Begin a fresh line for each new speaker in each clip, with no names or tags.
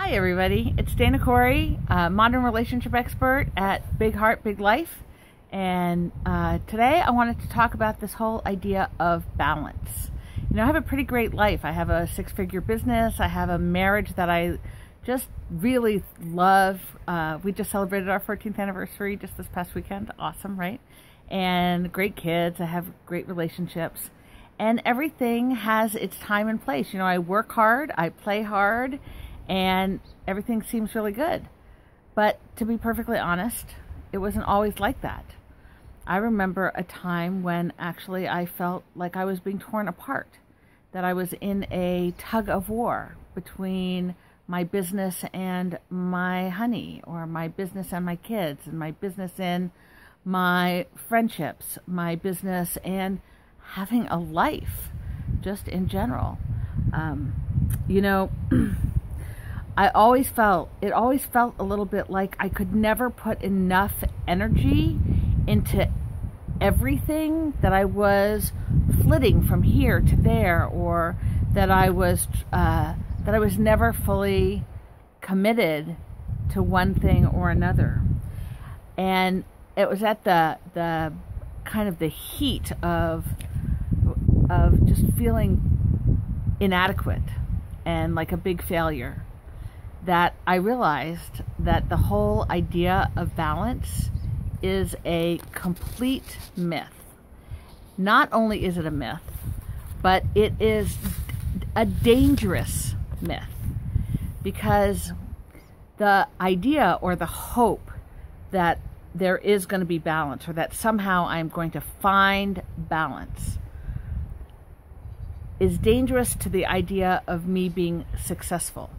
Hi everybody, it's Dana Corey, modern relationship expert at Big Heart, Big Life, and today I wanted to talk about this whole idea of balance. You know, I have a pretty great life. I have a six-figure business. I have a marriage that I just really love. We just celebrated our 14th anniversary just this past weekend. Awesome, right? And great kids. I have great relationships. And everything has its time and place. You know, I work hard, I play hard, and everything seems really good. But to be perfectly honest, it wasn't always like that. I remember a time when actually I felt like I was being torn apart, that I was in a tug of war between my business and my honey, or my business and my kids, and my business and my friendships, my business and having a life, just in general. You know, it always felt a little bit like I could never put enough energy into everything, that I was flitting from here to there, or that I was never fully committed to one thing or another. And it was at the kind of the heat of just feeling inadequate and like a big failure that I realized that the whole idea of balance is a complete myth. Not only is it a myth, but it is a dangerous myth, because the idea or the hope that there is going to be balance, or that somehow I'm going to find balance, is dangerous to the idea of me being successful,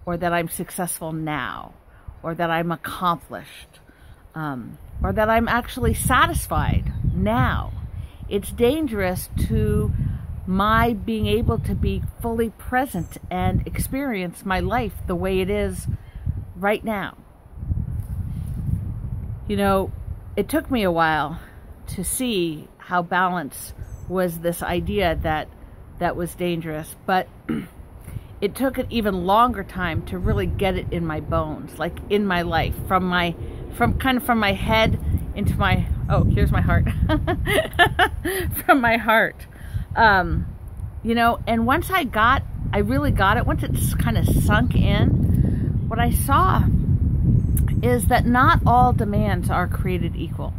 or that I'm successful now, or that I'm accomplished, or that I'm actually satisfied now. It's dangerous to my being able to be fully present and experience my life the way it is right now. You know, it took me a while to see how balance was this idea that was dangerous, but it took an even longer time to really get it in my bones, like in my life, from my head into my, oh, here's my heart, from my heart. You know, and once I really got it, once it's kind of sunk in, what I saw is that not all demands are created equal.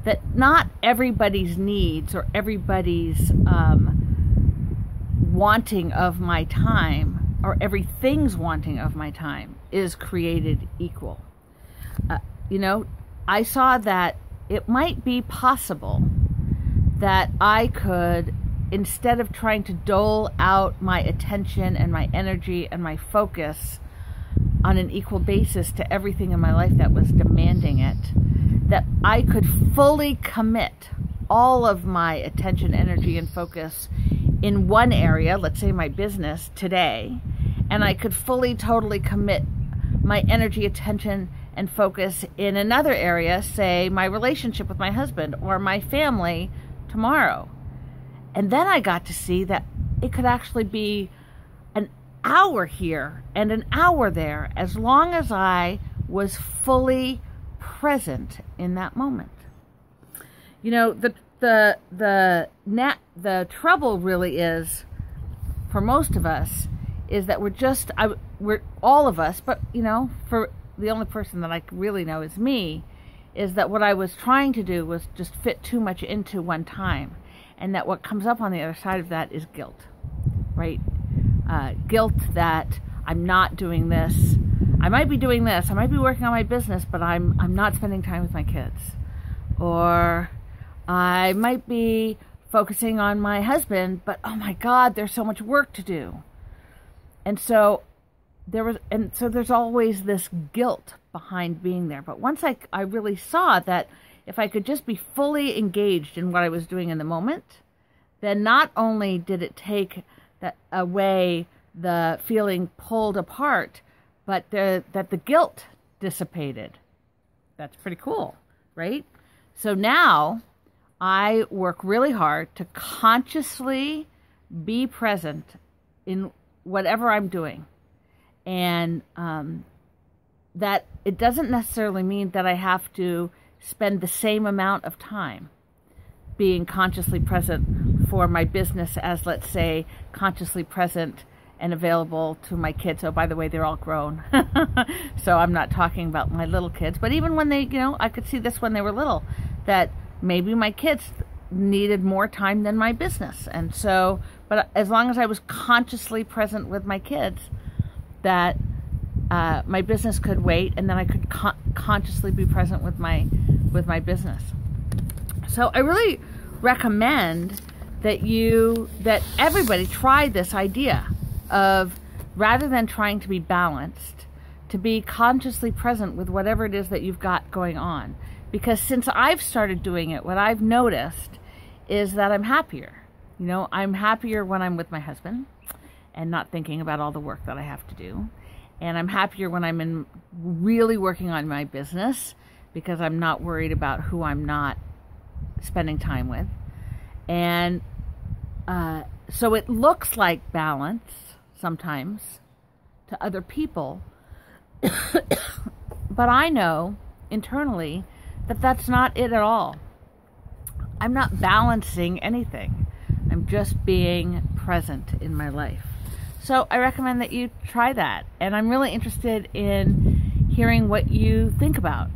That not everybody's needs or everybody's wanting of my time, or everything's wanting of my time, is created equal. You know, I saw that it might be possible that I could, instead of trying to dole out my attention and my energy and my focus on an equal basis to everything in my life that was demanding it, that I could fully commit all of my attention, energy, and focus in one area, let's say my business today, and I could fully, totally commit my energy, attention, and focus in another area, say my relationship with my husband or my family, tomorrow. And then I got to see that it could actually be an hour here and an hour there, as long as I was fully present in that moment. You know, the trouble really is, for most of us, is that we're all of us, but you know, for the only person that I really know is me, is that what I was trying to do was just fit too much into one time, and that what comes up on the other side of that is guilt, right? Guilt that I'm not doing this. I might be doing this. I might be working on my business, but I'm not spending time with my kids. Or I might be focusing on my husband, but oh my God, there's so much work to do. And so there's always this guilt behind being there. But once I really saw that if I could just be fully engaged in what I was doing in the moment, then not only did it take away the feeling pulled apart, but that the guilt dissipated. That's pretty cool, right? So now I work really hard to consciously be present in whatever I'm doing. And that it doesn't necessarily mean that I have to spend the same amount of time being consciously present for my business as, let's say, consciously present and available to my kids. Oh, by the way, they're all grown. So I'm not talking about my little kids, but even when they, I could see this when they were little, that maybe my kids needed more time than my business. And so, but as long as I was consciously present with my kids, that my business could wait, and then I could consciously be present with my business. So I really recommend that everybody try this idea of, rather than trying to be balanced, to be consciously present with whatever it is that you've got going on. Because since I've started doing it, what I've noticed is that I'm happier. I'm happier when I'm with my husband and not thinking about all the work that I have to do. And I'm happier when I'm really working on my business, because I'm not worried about who I'm not spending time with. And so it looks like balance sometimes to other people, but I know internally that that's not it at all. I'm not balancing anything. I'm just being present in my life. So I recommend that you try that. And I'm really interested in hearing what you think about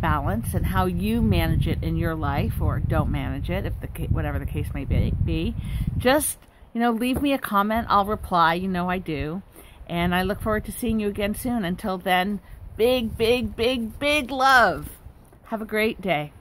balance and how you manage it in your life, or don't manage it, whatever the case may be. Just, leave me a comment. I'll reply. I do. And I look forward to seeing you again soon. Until then, big, big, big, big love. Have a great day.